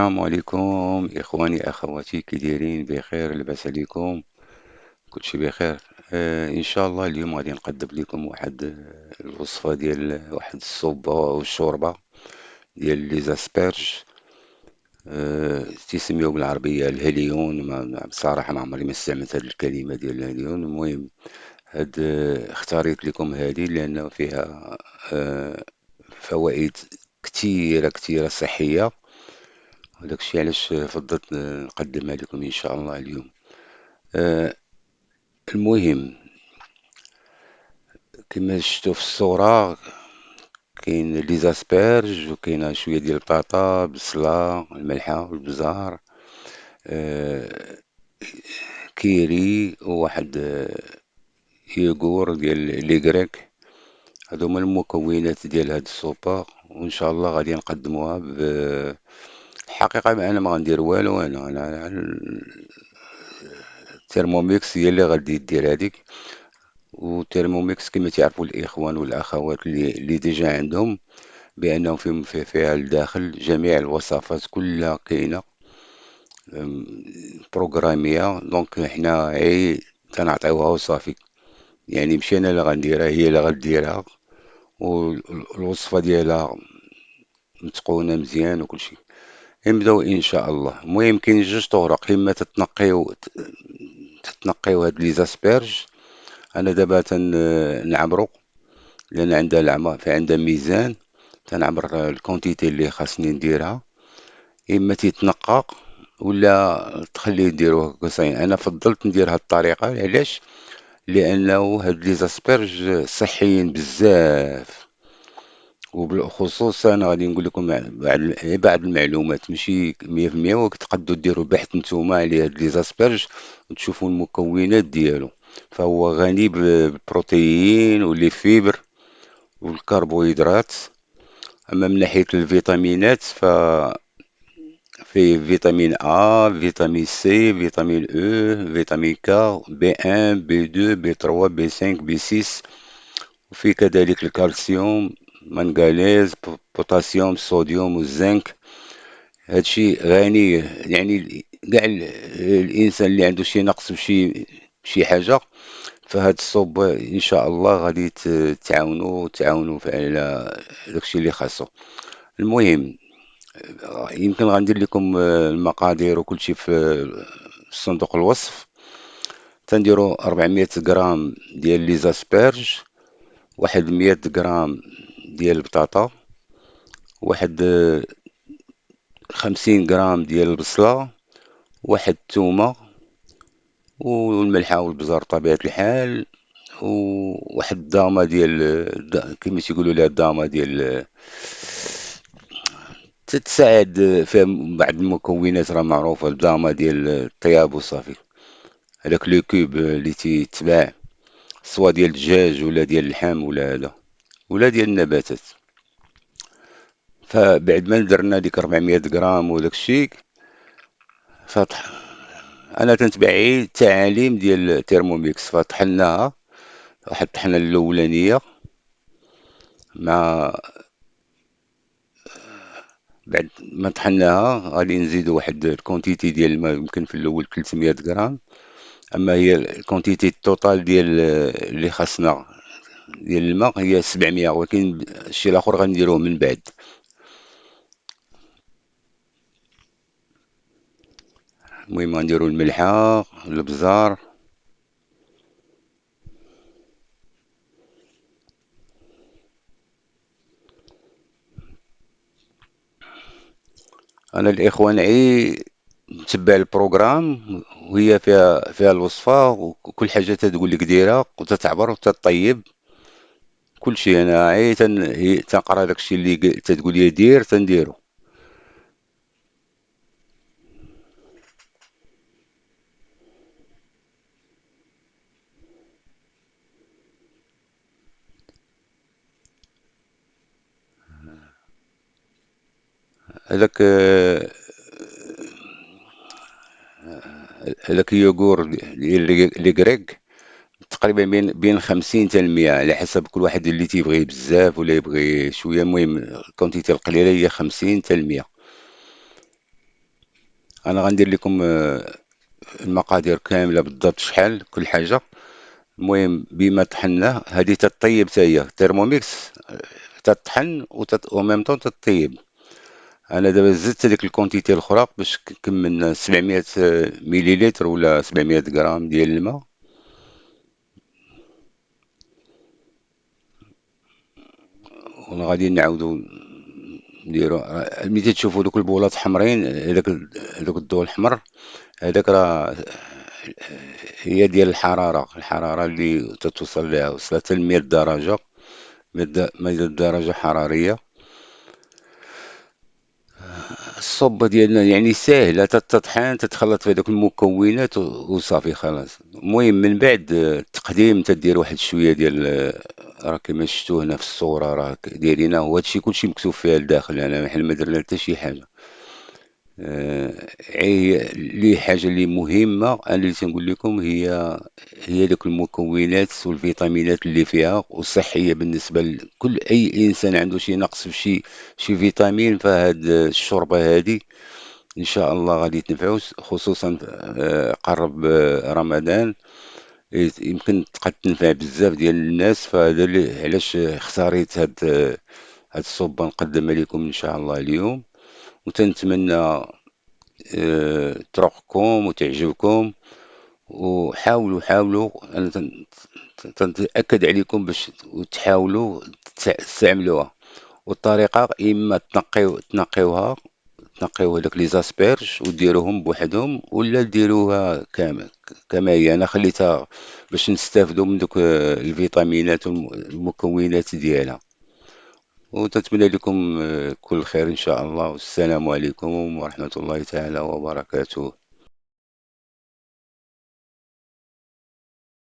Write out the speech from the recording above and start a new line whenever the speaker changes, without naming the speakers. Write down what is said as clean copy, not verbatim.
السلام عليكم إخواني أخواتي كي دايرين بخير لاباس عليكم كلشي بخير. إن شاء الله اليوم غادي نقدم لكم واحد الوصفة ديال واحد الصوبة والشوربة ديال لي زاسبرج. تيسميو بالعربية الهليون، بصراحة ما عمري ما استعملت هاد الكلمة ديال الهليون. المهم هاد اختاريت لكم هذه لأنه فيها آه، فوائد كتيرة كتيرة صحية، وداك الشي علاش فضلت نقدمها لكم إن شاء الله اليوم. آه، المهم كما شفتوا في الصورة كاين لي زاسبرج وكاينه شوية ديال البطاطا، بصلة، الملحة والبزار، آه، كيري، وواحد يوغور ديال لي غريك. هادو هما المكونات ديال هاد السوبا، وان شاء الله غادي نقدموها الحقيقة انا ما غندير والو، انا الترموميكس هي اللي غادي دير هاديك. وترموميكس كما تعرفوا الإخوان والأخوات اللي ديجا عندهم بأنهم فيها الداخل جميع الوصفات كلها كاينة بروغرامية. دونك حنا غير تنعطيوها وصافي، يعني ماشي أنا اللي غنديرها، هي اللي غديرها، والوصفة ديالها متقونة مزيان وكلشي. نبداو إن شاء الله. المهم كاين جوج طرق: إما تتنقيو هاد لي زاسبرج. أنا دابا تنعمرو لأن عندها العمر، فعندها ميزان، تنعمر الكونتيتي اللي خاصني نديرها. إما تيتنقى ولا تخليه نديروه كصاين. أنا فضلت ندير هاد الطريقة، علاش؟ لأنه هاد لي زاسبرج صحيين بزاف، وبالخصوص أنا غادي نقول لكم بعض المعلومات ماشي 100%، وتقدروا ديروا بحث نتوما على هاد لي زاسبرج وتشوفوا المكونات ديالو. فهو غني بالبروتيين ولي فيبر والكربوهيدرات. أما من ناحية الفيتامينات ففيه فيتامين A، فيتامين C، فيتامين E، فيتامين K، B1، B2، B3، B5، B6. وفيه كذلك الكالسيوم، منغنيز، بوتاسيوم، صوديوم والزنك. هادشي غني، يعني كاع الإنسان اللي عنده شي نقص بشي حاجة، فهاد الصوب إن شاء الله غادي تعاونوا على داكشي اللي خاصو. المهم يمكن غندير لكم المقادير وكلشي في صندوق الوصف. تنديرو 400 غرام ديال لي زاسبرج، واحد 100 غرام ديال البطاطا، واحد 50 غرام ديال البصلة، واحد الثومة، والملحة والبزار بطبيعة الحال، وواحد الدامة ديال كما تيقولوا لها الدامة ديال تتساعد فيها بعض المكونات راه معروفة، الدامة ديال الطياب وصافي. هذاك لو كوب اللي تيتباع سوا ديال الدجاج ولا ديال اللحم ولا هذا ولا ديال النباتات. فبعد ما درنا ديك 400 غرام وداك الشيء، انا تنتبع غير التعاليم ديال تيرموميكس. فطحناها واحد الطحنه الاولانيه، مع بعد ما طحناها غادي نزيدو واحد الكونتيتي ديال الماء، يمكن في الاول 300 غرام. اما هي الكونتيتي التوتال ديال اللي خاصنا ديال الماء هي 700، ولكن الشيء الاخر غنديروه من بعد. المهم غنديرو الملحه، البزار. انا الاخوان نتبع البروغرام، وهي فيها الوصفه وكل حاجه تتقول لك ديرها وتتعبر وتطيب كل شيء. انا تنقرا داك الشيء اللي تتقول لي دير تنديرو. هذاك هذاك يوغور ديال لي كريك تقريبا بين 50 حتى 100، على حسب كل واحد اللي تيبغيه بزاف ولا يبغي شويه. المهم الكونتيتي القليله هي 50 حتى 100. انا غندير لكم المقادير كامله بالضبط، شحال كل حاجه. المهم بما طحناه، هذه تطيب حتى هي ترموميكس، تطحن او ميم طون تطيب. انا دابا زدت هذيك الكونتيتي الاخرى باش كملنا 700 مليلتر ولا 700 غرام ديال الماء. وغادي نعاودو نديرو. ملي تشوفوا دوك البولات حمرين، هذاك الضوء الحمر، هذاك راه هي ديال الحرارة اللي تتوصل لها، وصلت ل 100 درجة، 100 درجة حرارية. الصوبة ديالنا يعني ساهلة، تطحن تتخلط في هذوك المكونات وصافي خلاص. المهم من بعد التقديم تدير واحد شوية ديال راه كما شفتو هنا في الصورة، راه دايرينه، هو هادشي كلشي مكتوب فيها لداخل، انا حنا ما درنا حتى شي حاجة. هي اللي حاجة اللي مهمة أنا اللي تنقول لكم، هي دوك المكونات والفيتامينات اللي فيها، وصحية بالنسبة لكل أي إنسان عنده شي نقص في شي فيتامين. فهاد الشوربة هادي إن شاء الله غادي تنفعو، خصوصا قرب رمضان، يمكن قد تنفع بزاف ديال الناس. فهذا اللي علاش اختاريت هاد الصوبة نقدمها لكم إن شاء الله اليوم. وتنتمنى تروقكم وتعجبكم. حاولوا، أنا تنتأكد عليكم باش تحاولوا تستعملوها. والطريقة إما تنقيو هذاك لي زاسبيرج وديروهم بوحدهم، ولا ديروها كما هي. أنا خليتها باش نستافدوا من دوك الفيتامينات والمكونات ديالها. وتتمنى لكم كل خير إن شاء الله، والسلام عليكم ورحمة الله تعالى وبركاته.